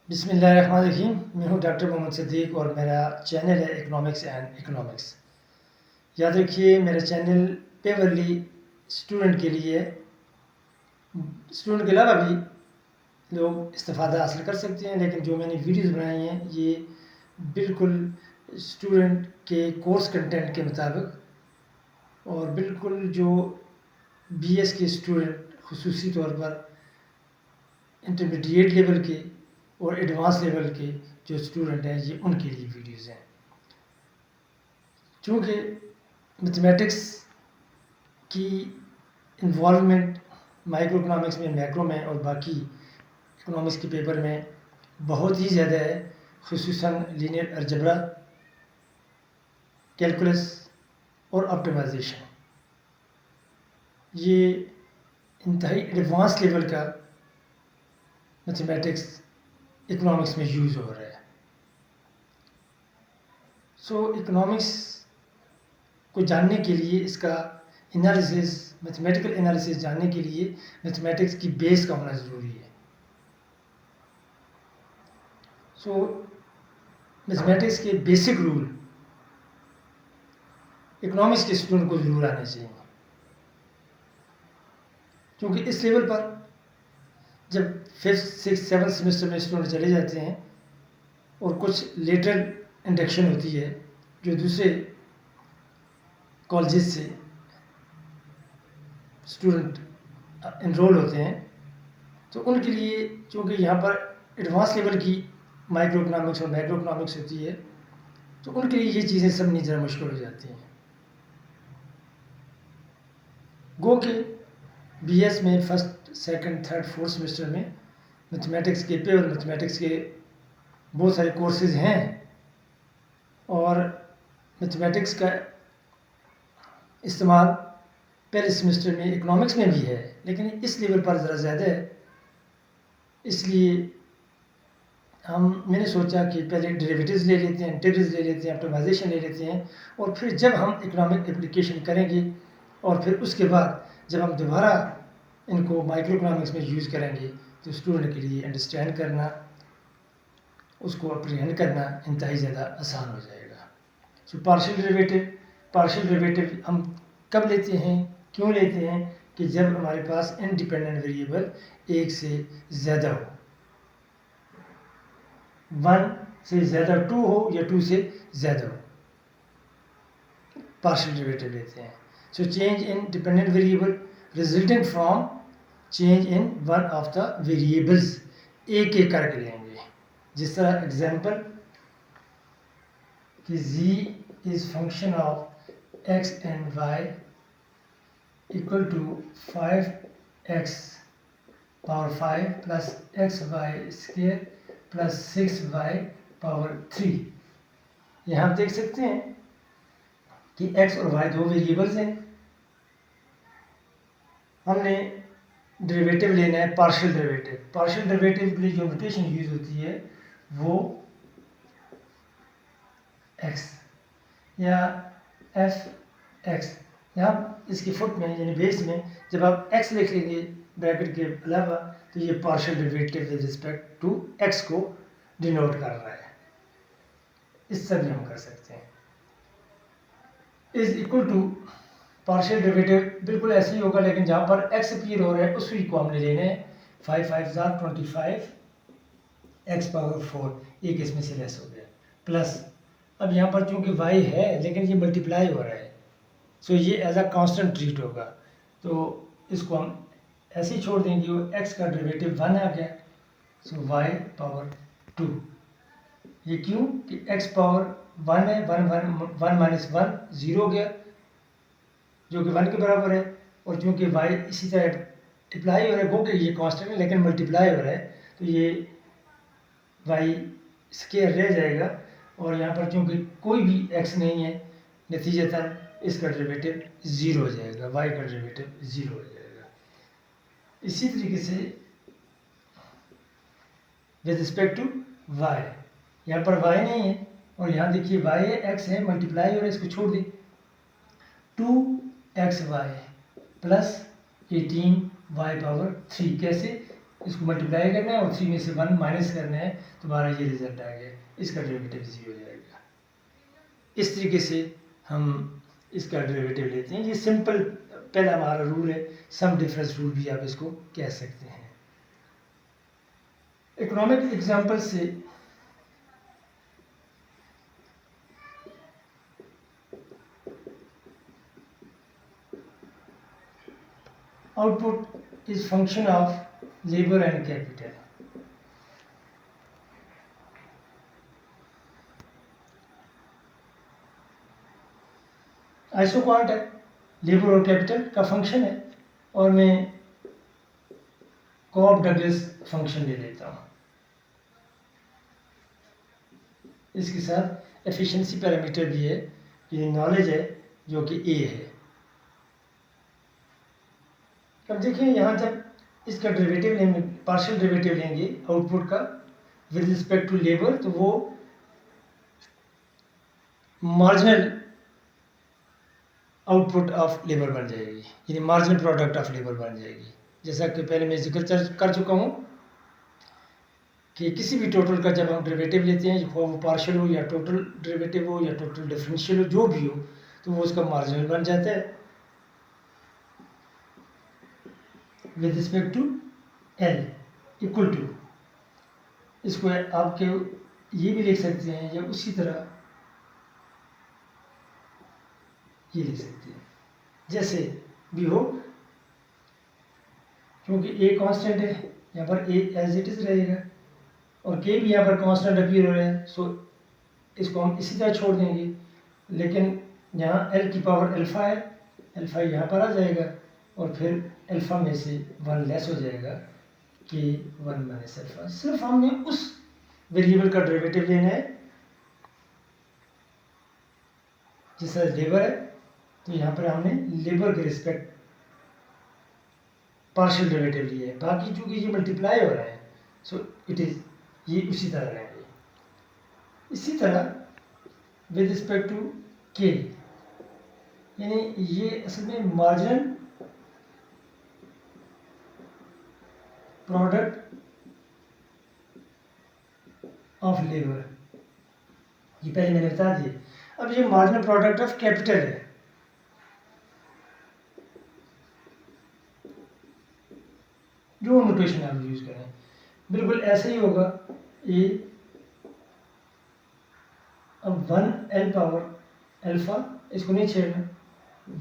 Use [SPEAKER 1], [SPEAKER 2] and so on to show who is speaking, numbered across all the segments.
[SPEAKER 1] बिस्मिल्लाहिर्रहमानिर्रहीम। मैं हूं डॉक्टर मोहम्मद सिद्दीक और मेरा चैनल है इकोनॉमिक्स एंड इकोनॉमिक्स। याद रखिए मेरा चैनल पेवरली स्टूडेंट के लिए, स्टूडेंट के अलावा भी लोग इस्तेफ़ादा हासिल कर सकते हैं, लेकिन जो मैंने वीडियोज़ बनाई हैं ये बिल्कुल स्टूडेंट के कोर्स कंटेंट के मुताबिक और बिल्कुल जो बीएस के स्टूडेंट ख़ुसूसी तौर पर इंटरमीडिएट लेवल के और एडवांस लेवल के जो स्टूडेंट हैं ये उनके लिए वीडियोज़ हैं। चूँकि मैथमेटिक्स की इन्वॉल्वमेंट माइक्रो इकोनॉमिक्स में, मैक्रो में और बाकी इकोनॉमिक्स के पेपर में बहुत ही ज़्यादा है, ख़ुसूसन लीनियर अलजेब्रा, कैलकुलस और ऑप्टिमाइजेशन। ये इंतहाई एडवांस लेवल का मैथमेटिक्स इकोनॉमिक्स में यूज़ हो रहा है। इकोनॉमिक्स को जानने के लिए, इसका एनालिसिस, मैथमेटिकल एनालिसिस जानने के लिए मैथमेटिक्स की बेस का होना ज़रूरी है। मैथमेटिक्स के बेसिक रूल इकोनॉमिक्स के स्टूडेंट को ज़रूर आने चाहिए, क्योंकि इस लेवल पर जब 5th, 6th, 7th सेमेस्टर में स्टूडेंट चले जाते हैं और कुछ लेटर इंडक्शन होती है जो दूसरे कॉलेजेस से स्टूडेंट इनरोल होते हैं, तो उनके लिए चूँकि यहाँ पर एडवांस लेवल की माइक्रो इकोनॉमिक्स और मैक्रो इकोनॉमिक्स होती है, तो उनके लिए ये चीज़ें समझनी ज़रा मुश्किल हो जाती हैं। गो के बीएस में first, second, third, fourth semester में मैथमेटिक्स के प्योर मैथमेटिक्स के बहुत सारे कोर्सेज हैं और मैथमेटिक्स का इस्तेमाल पहले सेमेस्टर में इकोनॉमिक्स में भी है, लेकिन इस लेवल पर ज़रा ज़्यादा है। इसलिए मैंने सोचा कि पहले डेरिवेटिव्स ले लेते हैं, इंटीग्रल्स ले लेते हैं, ऑप्टिमाइजेशन ले लेते हैं, और फिर जब हम इकोनॉमिक एप्लीकेशन करेंगे और फिर उसके बाद जब हम दोबारा इनको माइक्रो इकोनॉमिक्स में यूज़ करेंगे तो स्टूडेंट के लिए अंडरस्टैंड करना, उसको अप्रीहेंड करना इंतहाई ज़्यादा आसान हो जाएगा। पार्शियल डेरिवेटिव हम कब लेते हैं, क्यों लेते हैं? कि जब हमारे पास इंडिपेंडेंट वेरिएबल एक से ज़्यादा हो, 1 से ज़्यादा 2 हो या 2 से ज़्यादा हो, पार्शियल डेरिवेटिव लेते हैं। Change in dependent variable resulting from change in one of the variables, एक एक करके लेंगे। जिस तरह एग्जांपल कि z is function of x and y equal to 5x power 5 plus xy square plus 6y power 3। यहाँ आप देख सकते हैं कि x और y दो वेरिएबल्स हैं। हमने डेरिवेटिव लेना है पार्शियल डेरिवेटिव। पार्शियल डेरिवेटिव के लिए जो नोटेशन यूज़ होती है वो x या f(x), यहाँ इसकी फुट में यानी बेस में जब आप x लिख लेंगे ब्रैकेट के अलावा, तो ये partial derivative with respect to x को डिनोट कर रहा है। इस तरह भी हम कर सकते हैं। Is equal to partial derivative बिल्कुल ऐसे ही होगा, लेकिन जहाँ पर x अपीयर हो रहा है उसी को हमने लेना है। 5 5 25 x पावर 4, एक इसमें से लेस हो गया, प्लस अब यहाँ पर चूँकि y है लेकिन ये मल्टीप्लाई हो रहा है, सो ये एज अ कांस्टेंट ट्रीट होगा, तो इसको हम ऐसे ही छोड़ देंगे। वो x का डेरिवेटिव 1 आ गया, सो y पावर 2। ये क्यों कि x पावर 1 है, 1 माइनस 1 0 हो गया जो कि 1 के बराबर है, और चूँकि y इसी तरह मल्टीप्लाई हो रहा है, वो कि ये कांस्टेंट है लेकिन मल्टीप्लाई हो रहा है, तो ये y स्क्वायर रह जाएगा, और यहाँ पर चूँकि कोई भी x नहीं है, नतीजतन इसका डेरिवेटिव 0 हो जाएगा, y का डेरिवेटिव 0 हो जाएगा। इसी तरीके से विद रिस्पेक्ट टू y, यहाँ पर y नहीं है और यहाँ देखिए y है, x है, मल्टीप्लाई हो रहा है, इसको छोड़ दें। 2xy प्लस 18y पावर 3, कैसे? इसको मल्टीप्लाई करना है और 3 में से 1 माइनस करना है, तो हमारा ये रिजल्ट आ गया, इसका डेरिवेटिव 0 हो जाएगा। इस तरीके से हम इसका डेरिवेटिव लेते हैं। ये सिंपल पहला हमारा रूल है, सम डिफरेंस रूल भी आप इसको कह सकते हैं। इकोनॉमिक एग्जांपल से output is function of labor and capital. Isoquant है, लेबर और कैपिटल का फंक्शन है, और मैं कॉब डगलस फंक्शन ले लेता हूँ। इसके साथ एफिशिएंसी पैरामीटर भी है, ये नॉलेज है जो कि ए है। अब देखिए यहाँ जब इसका डेरिवेटिव लेंगे, पार्शियल डेरिवेटिव लेंगे आउटपुट का विद रिस्पेक्ट टू लेबर, तो वो मार्जिनल आउटपुट ऑफ लेबर बन जाएगी, यानी मार्जिनल प्रोडक्ट ऑफ लेबर बन जाएगी। जैसा कि पहले मैं जिक्र कर चुका हूँ कि किसी भी टोटल का जब हम डेरिवेटिव लेते हैं, वो पार्शियल हो या टोटल डेरिवेटिव हो या टोटल डिफरेंशियल हो, जो भी हो, तो वो उसका मार्जिनल बन जाता है with respect to L equal to, इसको आपके ये भी लिख सकते हैं या उसी तरह ये लिख सकते हैं, जैसे भी हो, क्योंकि ए कांस्टेंट है यहाँ पर, ए एज इट इज रहेगा और के भी यहाँ पर कांस्टेंट अपीयर हो रहा है, सो इसको हम इसी तरह छोड़ देंगे। लेकिन यहाँ एल की पावर अल्फ़ा है, अल्फ़ा यहाँ पर आ जाएगा और फिर अल्फ़ा में से 1 लेस हो जाएगा कि 1 माइनस अल्फ़ा। सिर्फ हमने उस वेरिएबल का डेरिवेटिव लेना है जैसा लेबर है, तो यहाँ पर हमने लेबर के रिस्पेक्ट पार्शियल डेरिवेटिव लिए है, बाकी चूँकि ये मल्टीप्लाई हो रहा है, सो इट इज़ ये उसी तरह रहेंगे। इसी तरह विद रिस्पेक्ट टू के, यानी ये असल में मार्जिनल प्रोडक्ट ऑफ लेबर, ये पहले मैंने बता दिया। अब ये मार्जिनल प्रोडक्ट ऑफ कैपिटल है, जो नोटेशन आप यूज करें बिल्कुल ऐसे ही होगा। ए अब 1 एल पावर अल्फा, इसको नहीं छेड़ना,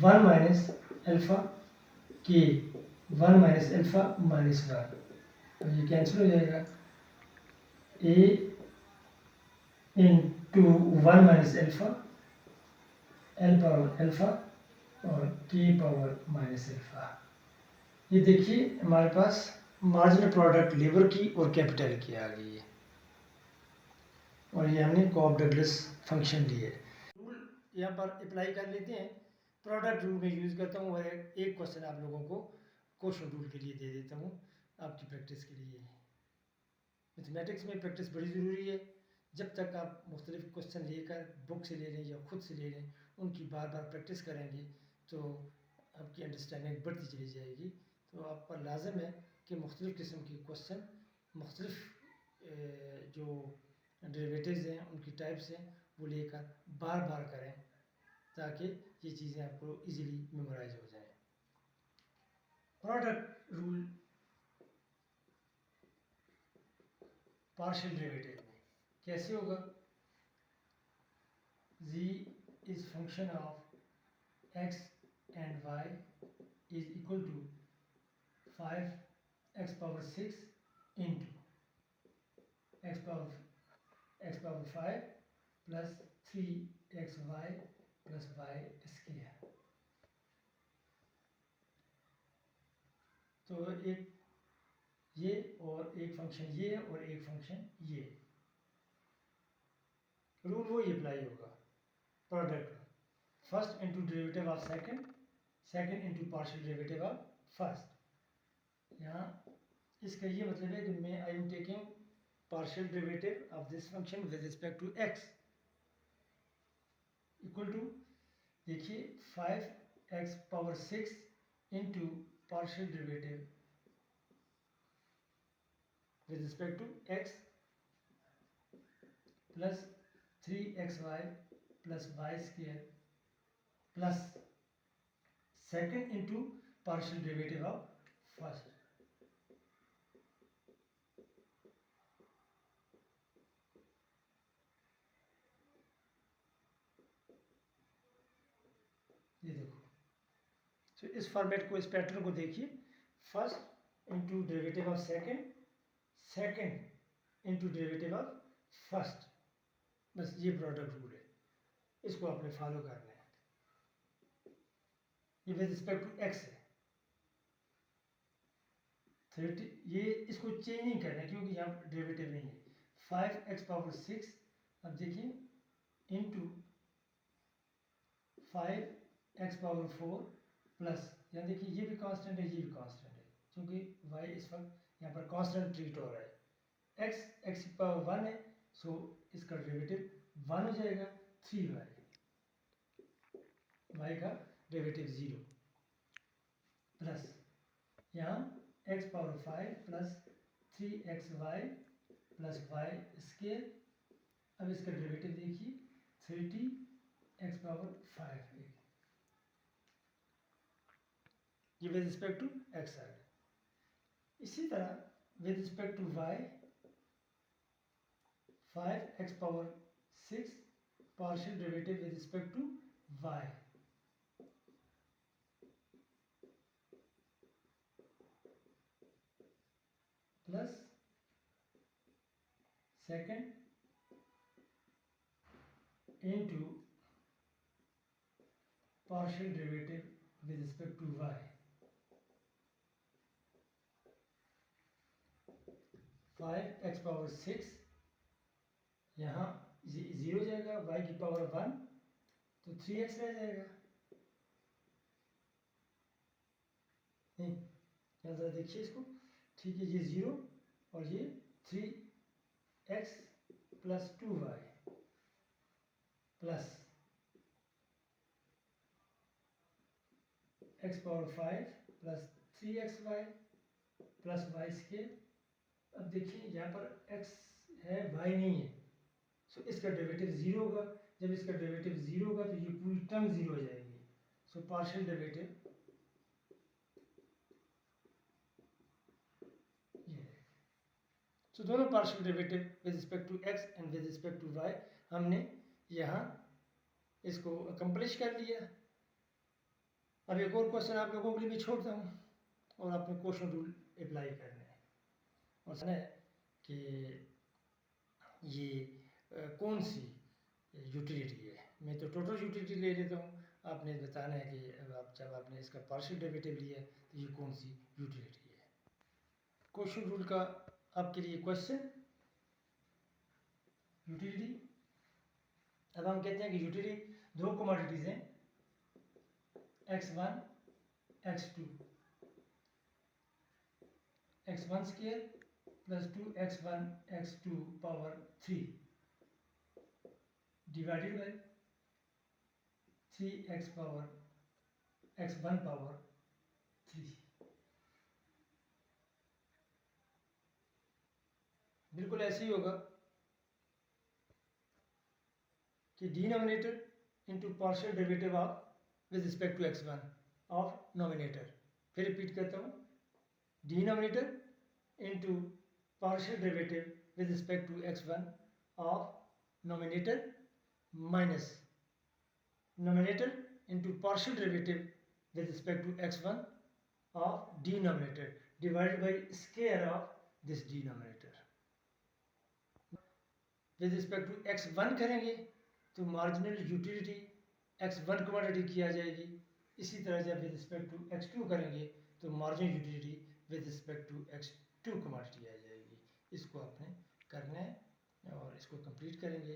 [SPEAKER 1] 1 माइनस अल्फा के 1 माइनस अल्फा माइनस 1, अब ये कैंसिल हो जाएगा। A into 1 minus alpha L power alpha और के पावर माइनस अल्फा। ये देखिए हमारे पास मार्जिनल प्रोडक्ट लेबर की और कैपिटल की आ गई है, और ये हमने कॉब डगलस फंक्शन लिए। रूल यहाँ पर अप्लाई कर लेते हैं। प्रोडक्ट रूल में यूज़ करता हूँ और एक क्वेश्चन आप लोगों को क्वेश्चन रूल के लिए दे देता हूँ आपकी प्रैक्टिस के लिए। मैथमेटिक्स में प्रैक्टिस बड़ी ज़रूरी है। जब तक आप मुख्तलिफ क्वेश्चन लेकर बुक से ले लें या खुद से ले लें, उनकी बार बार प्रैक्टिस करेंगे तो आपकी अंडरस्टैंडिंग बढ़ती चली जाएगी। तो आप पर लाजम है कि मुख्तलिफ़ किस्म के क्वेश्चन, मुख्तलिफ़ जो डेरिवेटिव्स हैं उनकी टाइप्स हैं वो लेकर बार बार करें, ताकि ये चीज़ें आपको इजीली मेमोराइज हो जाएं। प्रोडक्ट रूल पार्शियल डेरिवेटिव में कैसे होगा? z is function of x and y is equal to 5x power 6 into x power 5 plus 3xy plus y square। तो एक ये और एक फंक्शन ये और एक फंक्शन ये, रूल वो ही अप्लाई होगा। Product first into derivative of second, second into partial derivative of first. यहाँ इसका ये मतलब है कि मैं I am taking partial derivative of this function with respect to x equal to, देखिए 5x power 6 into partial derivative with respect to x plus 3xy plus y square plus second into partial derivative of first. ये देखो, तो इस format को, इस pattern को देखिए, first into derivative of second, second into derivative of first, बस ये प्रोडक्ट रूल है, इसको आपने फॉलो करना है। ये विद रिस्पेक्ट टू एक्स है 30, ये इसको चेंज नहीं करना है क्योंकि यहाँ डेरिवेटिव नहीं है। 5x⁶, अब देखिए इंटू 5x⁴ प्लस, यहाँ देखिए ये भी कांस्टेंट है, ये भी कांस्टेंट है, क्योंकि y इस वक्त यहाँ पर कांस्टेंट ट्रीट हो रहा है। x⁴ है, सो इसका डेरिवेटिव 1 हो जाएगा। 3y, y का डेरिवेटिव 0 प्लस यहाँ x⁵ plus 3xy plus y square. अब इसका डेरिवेटिव देखिए 30x⁵ ये with respect to x side. इसी तरह with respect to y 5x⁶ partial derivative with respect to y plus second into partial derivative with respect to y। 5x⁶ यहाँ 0 जाएगा, y की power 1, तो 3x रह जाएगा। नहीं, यहाँ जरा देखिए इसको, ठीक है, ये 0 और ये 3x plus 2y plus x⁵ plus 3xy plus y square. अब देखिए यहाँ पर x है, y नहीं है, सो इसका डेरिवेटिव 0 होगा। जब इसका डेरिवेटिव 0 होगा तो ये पूरी टर्म 0 हो जाएगी। सो पार्शियल डेरिवेटिव ये है। सो दोनों partial derivative with respect to x and with respect to y हमने यहाँ इसको अकम्प्लिश कर लिया। अब एक और क्वेश्चन आप लोगों के लिए भी छोड़ता हूँ और आपने क्वेश्चन रूल अप्लाई करना है। और सुना है कि ये कौन सी यूटिलिटी है। मैं तो टोटल यूटिलिटी ले लेता हूँ, आपने बताना है कि आप जब आपने इसका पार्शियल डेरिवेटिव लिया तो ये कौन सी यूटिलिटी है। क्वेश्चन रूल का आपके लिए क्वेश्चन, यूटिलिटी। अब हम कहते हैं कि यूटिलिटी दो कमोडिटीज हैं, x1 x2, x1 square plus 2x1 x2 power 3 divided by 3x power x1 power 3। बिल्कुल ऐसे ही होगा कि denominator into partial derivative of with respect to x1 of numerator. फिर रिपीट करता हूँ, denominator into partial derivative with respect to x1 of numerator minus numerator into partial derivative with respect to x1 of denominator divided by square of this denominator. With respect to x1 करेंगे तो marginal utility x1 commodity की आ जाएगी। इसी तरह जब with respect to x2 करेंगे तो marginal utility with respect to x2 commodity आ जाएगी। इसको आपने करना है और इसको कंप्लीट करेंगे।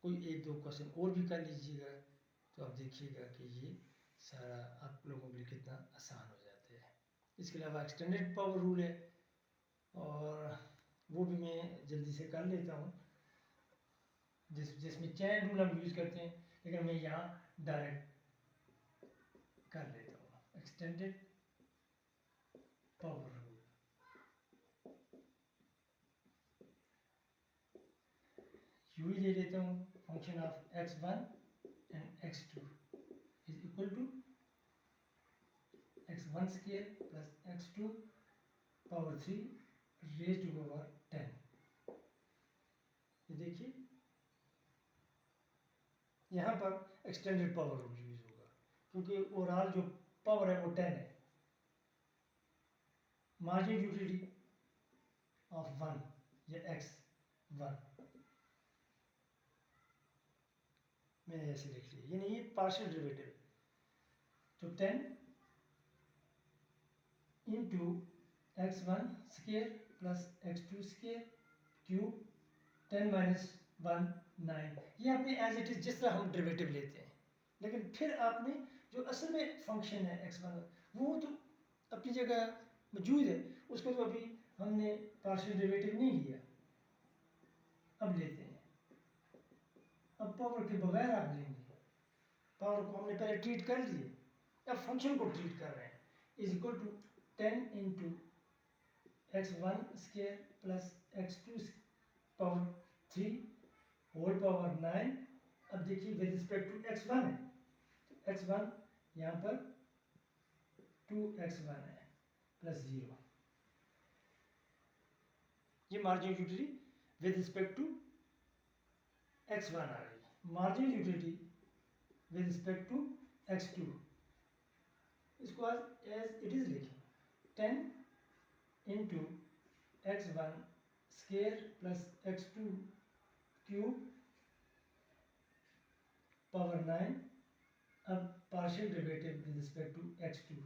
[SPEAKER 1] कोई एक दो क्वेश्चन और भी कर लीजिएगा तो आप देखिएगा कि ये सारा आप लोगों के लिए कितना आसान हो जाता है। इसके अलावा एक्सटेंडेड पावर रूल है और वो भी मैं जल्दी से कर लेता हूँ, जिसमें चैन रूल हम यूज़ करते हैं, लेकिन मैं यहाँ डायरेक्ट कर लेता हूँ। एक्सटेंडेड पावर रूल, यू ही ले लेता हूँ, function of x1 and x2 is equal to x1 square plus x2 power 3 raise to power 10। ये देखिए यहाँ पर एक्सटेंडेड पावर यूज होगा क्योंकि ओवरऑल जो पावर है वो 10 है। मार्जिन यूटिलिटी ऑफ 1 या x1 मैंने ऐसे लिख लिया, यानी ये पार्शियल डेरिवेटिव तो 10 into x1 square plus x2 square cube 10 minus 1 9। ये आपने एज इट इज जिस तरह हम डेरिवेटिव लेते हैं, लेकिन फिर आपने जो असल में फंक्शन है x1 वो तो अपनी जगह मौजूद है, उसको तो अभी हमने पार्शियल डेरिवेटिव नहीं लिया, अब लेते हैं। अब पावर के बगैर आप लेंगे, पावर को हमने पहले ट्रीट कर लिए, अब फंक्शन को ट्रीट कर रहे हैं। Is equal to 10 into x1 square plus x2 power 3 whole power 9। अब देखिए विद रिस्पेक्ट टू x1 है तो x1 यहाँ पर 2x1 है प्लस 0। ये margin utility with respect to x1 आ गई। Margin utility with respect to x2 इसको आज एज इट इज लिखें, 10 into x1 square plus x2 cube power 9। अब partial derivative with respect to x2,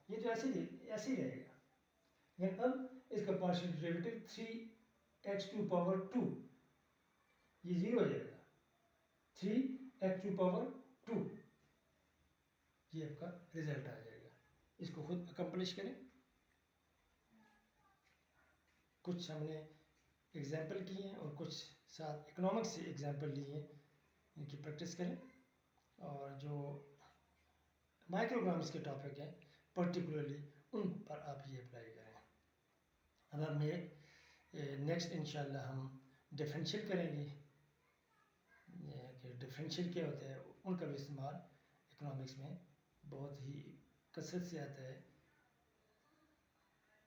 [SPEAKER 1] ये तो ऐसे ही रहेगा, लेकिन अब इसका पार्शियल डेरिवेटिव 3x2 पावर 2, ये 0 हो जाएगा, 3x2 पावर 2, ये आपका रिजल्ट आ जाएगा। इसको खुद अकम्प्लिश करें। कुछ हमने एग्जाम्पल किए हैं और कुछ साथ इकोनॉमिक्स से एग्जाम्पल लिए हैं, इनकी प्रैक्टिस करें। और जो माइक्रोग्राम्स के टॉपिक हैं पर्टिकुलरली उन पर आप ये अप्लाई करें। अब हमें नेक्स्ट इंशाल्लाह हम डिफरेंशियल करेंगे, कि डिफरेंशियल क्या होता है, उनका भी इस्तेमाल इकोनॉमिक्स में बहुत ही कसरत से आता है।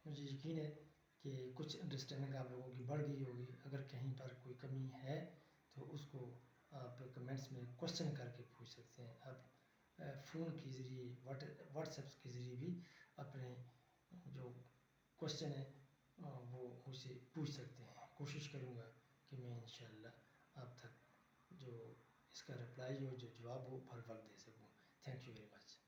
[SPEAKER 1] मुझे यकीन है कि कुछ अंडरस्टैंडिंग आप लोगों की बढ़ गई होगी। अगर कहीं पर कोई कमी है तो उसको आप कमेंट्स में क्वेश्चन करके पूछ सकते हैं। आप फ़ोन के ज़रिए व्हाट्सएप के ज़रिए भी अपने जो क्वेश्चन है वो मुझसे पूछ सकते हैं। कोशिश करूँगा कि मैं इंशाल्लाह आप तक जो इसका रिप्लाई हो, जो जवाब हो, हर वक्त दे सकूँ। Thank you very much.